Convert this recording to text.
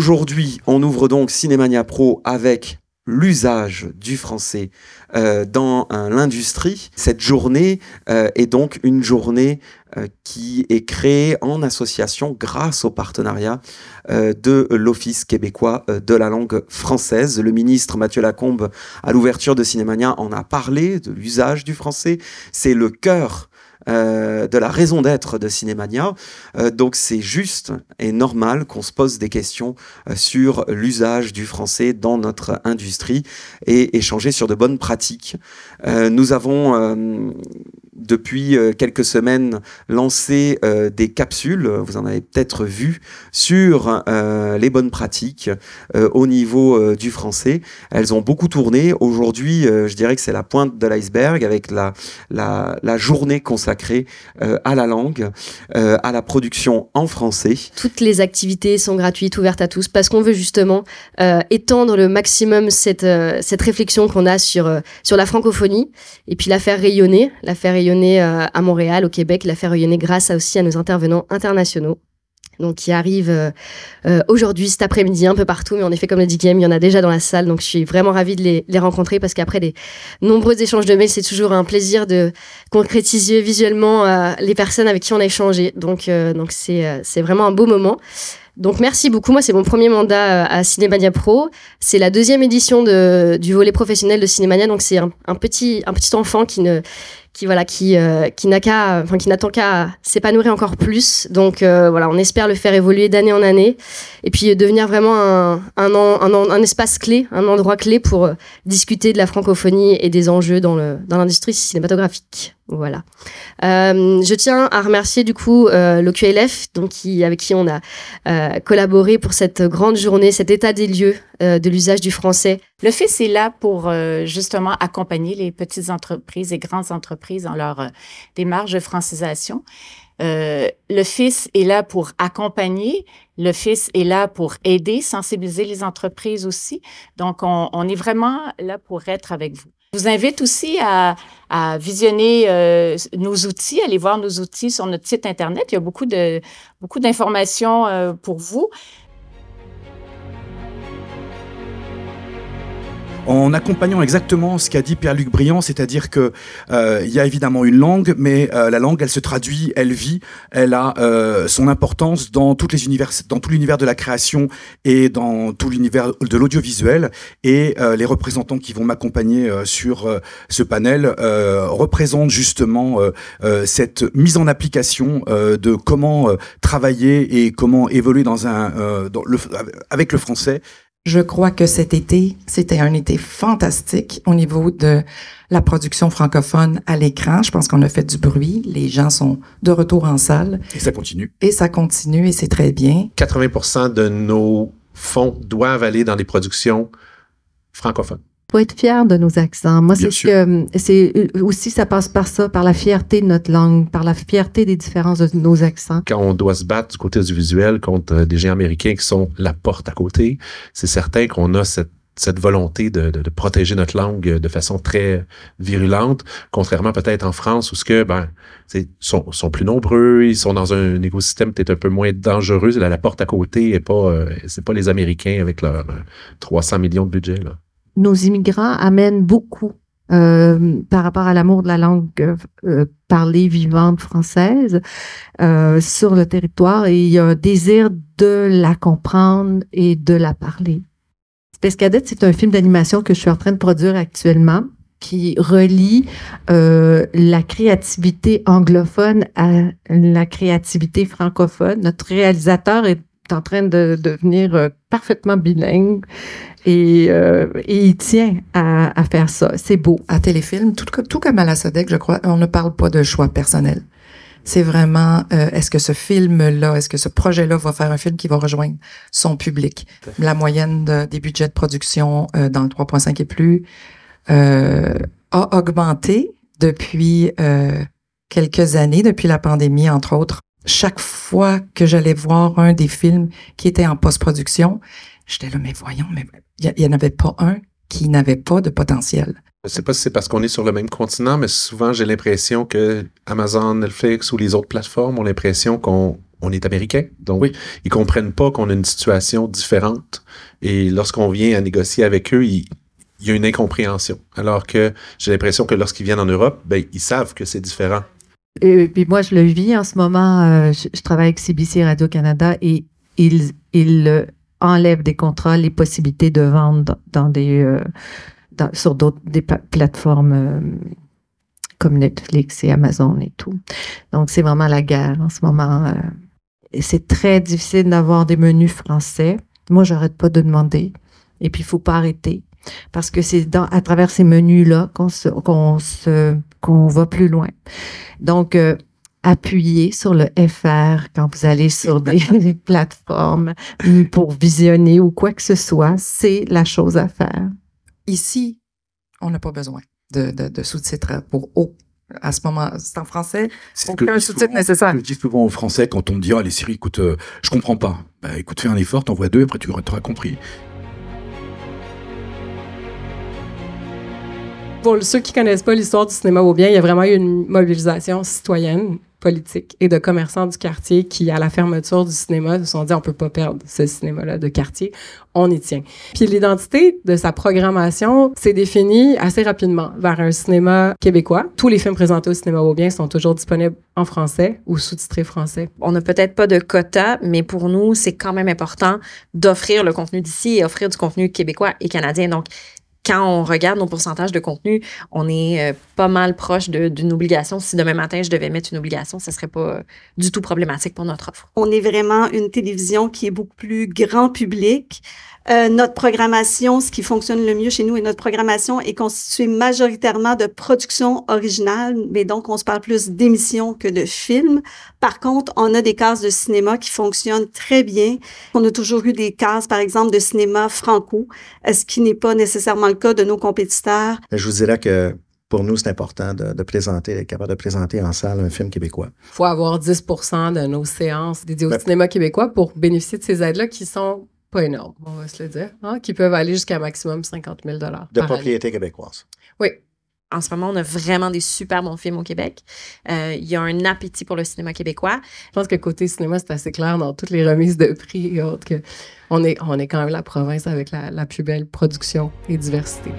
Aujourd'hui, on ouvre donc Cinémania Pro avec l'usage du français dans l'industrie. Cette journée est donc une journée qui est créée en association grâce au partenariat de l'Office québécois de la langue française. Le ministre Mathieu Lacombe, à l'ouverture de Cinémania, en a parlé de l'usage du français. C'est le cœur de la raison d'être de Cinémania. Donc c'est juste et normal qu'on se pose des questions sur l'usage du français dans notre industrie et échanger sur de bonnes pratiques. Nous avons depuis quelques semaines lancé des capsules, vous en avez peut-être vu, sur les bonnes pratiques au niveau du français. Elles ont beaucoup tourné. Aujourd'hui, je dirais que c'est la pointe de l'iceberg avec la journée consacrée à la langue, à la production en français. Toutes les activités sont gratuites, ouvertes à tous, parce qu'on veut justement étendre le maximum cette réflexion qu'on a sur la francophonie, et puis la faire rayonner à Montréal, au Québec, la faire rayonner grâce aussi à nos intervenants internationaux. Donc, qui arrivent aujourd'hui, cet après-midi, un peu partout. Mais en effet, comme l'a dit Guillaume, il y en a déjà dans la salle. Donc, je suis vraiment ravie de les rencontrer parce qu'après les nombreux échanges de mails, c'est toujours un plaisir de concrétiser visuellement les personnes avec qui on a échangé. Donc c'est vraiment un beau moment. Donc, merci beaucoup. Moi, c'est mon premier mandat à Cinémania Pro. C'est la 2e édition du volet professionnel de Cinémania. Donc, c'est un petit enfant qui n'attend qu'à s'épanouir encore plus. Donc on espère le faire évoluer d'année en année et puis devenir vraiment un espace clé, un endroit clé pour discuter de la francophonie et des enjeux dans l'industrie cinématographique. Voilà. Je tiens à remercier du coup l'OQLF, donc avec qui on a collaboré pour cette grande journée, cet état des lieux de l'usage du français. L'Office est là pour justement accompagner les petites entreprises et grandes entreprises dans leur démarche de francisation. L'Office est là pour accompagner. L'Office est là pour aider, sensibiliser les entreprises aussi. Donc, on est vraiment là pour être avec vous. Je vous invite aussi à visionner nos outils, aller voir nos outils sur notre site Internet. Il y a beaucoup d'informations pour vous. En accompagnant exactement ce qu'a dit Pierre-Luc Briand, c'est-à-dire que il y a évidemment une langue, mais la langue, elle se traduit, elle vit, elle a son importance dans tout l'univers de la création et dans tout l'univers de l'audiovisuel. Et les représentants qui vont m'accompagner sur ce panel représentent justement cette mise en application de comment travailler et comment évoluer avec le français. Je crois que cet été, c'était un été fantastique au niveau de la production francophone à l'écran. Je pense qu'on a fait du bruit. Les gens sont de retour en salle. Et ça continue. Et ça continue et c'est très bien. 80% de nos fonds doivent aller dans les productions francophones. Faut être fier de nos accents. Moi, c'est aussi, ça passe par ça, par la fierté de notre langue, par la fierté des différences de nos accents. Quand on doit se battre du côté du visuel contre des géants américains qui sont la porte à côté, c'est certain qu'on a cette volonté de protéger notre langue de façon très virulente, contrairement peut-être en France où sont plus nombreux, ils sont dans un écosystème peut-être un peu moins dangereux. La porte à côté c'est pas les Américains avec leurs 300 millions de budget, là. Nos immigrants amènent beaucoup par rapport à l'amour de la langue parlée, vivante, française sur le territoire, et il y a un désir de la comprendre et de la parler. Pescadette, c'est un film d'animation que je suis en train de produire actuellement qui relie la créativité anglophone à la créativité francophone. Notre réalisateur est en train de devenir parfaitement bilingue et il tient à faire ça. C'est beau. À Téléfilm, tout comme à la SODEC, je crois, on ne parle pas de choix personnel. C'est vraiment, est-ce que ce film-là, est-ce que ce projet-là va faire un film qui va rejoindre son public? La moyenne des budgets de production dans le 3.5 et plus a augmenté depuis quelques années, depuis la pandémie, entre autres. Chaque fois que j'allais voir un des films qui était en post-production, j'étais là, mais voyons, mais il n'y en avait pas un qui n'avait pas de potentiel. Je ne sais pas si c'est parce qu'on est sur le même continent, mais souvent j'ai l'impression que Amazon, Netflix ou les autres plateformes ont l'impression qu'on on est américain, donc Oui. ils comprennent pas qu'on a une situation différente. Et lorsqu'on vient à négocier avec eux, il y a une incompréhension. Alors que j'ai l'impression que lorsqu'ils viennent en Europe, ben, ils savent que c'est différent. Et puis moi, je le vis en ce moment. Je travaille avec CBC Radio-Canada et ils enlèvent des contrats les possibilités de vendre sur d'autres plateformes comme Netflix et Amazon et tout. Donc, c'est vraiment la guerre en ce moment. Et c'est très difficile d'avoir des menus français. Moi, j'arrête pas de demander. Et puis, il faut pas arrêter. Parce que c'est à travers ces menus-là qu'on va plus loin. Donc, appuyez sur le FR quand vous allez sur des plateformes pour visionner ou quoi que ce soit. C'est la chose à faire. Ici, on n'a pas besoin de sous-titres pour haut. À ce moment, c'est en français, aucun sous-titre nécessaire. Je dis souvent aux Français quand on me dit « Ah, les séries, écoute, je comprends pas. » Ben, écoute, fais un effort, t'envoies 2, après tu auras compris. Pour ceux qui connaissent pas l'histoire du cinéma au bien, il y a vraiment eu une mobilisation citoyenne, politique et de commerçants du quartier qui, à la fermeture du cinéma, se sont dit on peut pas perdre ce cinéma-là de quartier, on y tient. Puis l'identité de sa programmation s'est définie assez rapidement vers un cinéma québécois. Tous les films présentés au cinéma au bien sont toujours disponibles en français ou sous-titrés français. On n'a peut-être pas de quota, mais pour nous, c'est quand même important d'offrir le contenu d'ici et offrir du contenu québécois et canadien. Donc, quand on regarde nos pourcentages de contenu, on est pas mal proche d'une obligation. Si demain matin, je devais mettre une obligation, ce serait pas du tout problématique pour notre offre. On est vraiment une télévision qui est beaucoup plus grand public. Notre programmation, ce qui fonctionne le mieux chez nous, et notre programmation est constituée majoritairement de productions originales, mais donc on se parle plus d'émissions que de films. Par contre, on a des cases de cinéma qui fonctionnent très bien. On a toujours eu des cases, par exemple, de cinéma franco, ce qui n'est pas nécessairement le cas de nos compétiteurs. Je vous dirais que pour nous, c'est important de présenter, d'être capable de présenter en salle un film québécois. Il faut avoir 10% de nos séances dédiées au cinéma québécois pour bénéficier de ces aides-là qui sont pas énormes, on va se le dire, hein, qui peuvent aller jusqu'à un maximum 50 000 de propriété québécoise. Oui. En ce moment, on a vraiment des super bons films au Québec. Il y a un appétit pour le cinéma québécois. Je pense que côté cinéma, c'est assez clair dans toutes les remises de prix et autres qu'on est quand même la province avec la plus belle production et diversité.